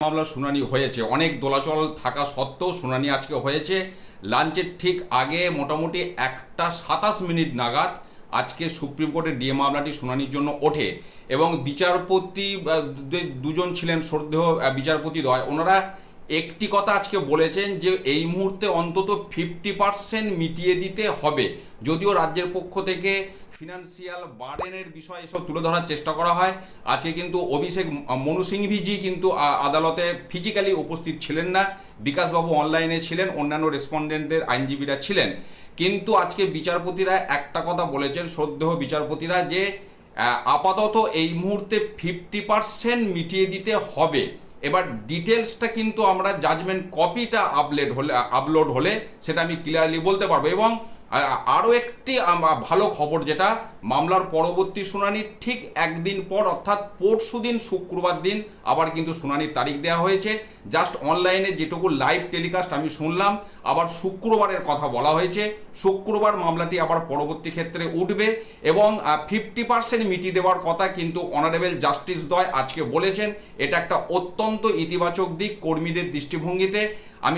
মামলার শুনানি হয়েছে, অনেক দোলাচল থাকা সত্ত্বেও শুনানি আজকে হয়েছে। লাঞ্চের ঠিক আগে মোটামুটি 1:27 নাগাদ আজকে সুপ্রিম কোর্টের ডিএ মামলাটি শুনানির জন্য ওঠে এবং বিচারপতি দুজন ছিলেন শ্রদ্ধেয় বিচারপতিদ্বয়, ওনারা একটি কথা আজকে বলেছেন যে এই মুহূর্তে অন্তত 50% মিটিয়ে দিতে হবে। যদিও রাজ্যের পক্ষ থেকে ফিনান্সিয়াল বার্ডেনের বিষয় এসব তুলে ধরার চেষ্টা করা হয়। আজকে কিন্তু অভিষেক মনু সিংভিজি কিন্তু আদালতে ফিজিক্যালি উপস্থিত ছিলেন না, বিকাশবাবু অনলাইনে ছিলেন, অন্যান্য রেসপন্ডেন্টদের আইনজীবীরা ছিলেন। কিন্তু আজকে বিচারপতিরা একটা কথা বলেছেন, শ্রদ্ধেয় বিচারপতিরা, যে আপাতত এই মুহূর্তে 50% মিটিয়ে দিতে হবে। এবার ডিটেলসটা কিন্তু আমরা জাজমেন্ট কপিটা আপলোড হলে সেটা আমি ক্লিয়ারলি বলতে পারবো। এবং আরও একটি ভালো খবর, যেটা মামলার পরবর্তী শুনানির ঠিক একদিন পর অর্থাৎ পরশুদিন শুক্রবার দিন আবার কিন্তু শুনানির তারিখ দেওয়া হয়েছে। জাস্ট অনলাইনে যেটুকু লাইভ টেলিকাস্ট আমি শুনলাম, আবার শুক্রবারের কথা বলা হয়েছে। শুক্রবার মামলাটি আবার পরবর্তী ক্ষেত্রে উঠবে এবং 50% মিটিয়ে দেওয়ার কথা কিন্তু অনারেবল জাস্টিস দ্বয় আজকে বলেছেন। এটা একটা অত্যন্ত ইতিবাচক দিক কর্মীদের দৃষ্টিভঙ্গিতে।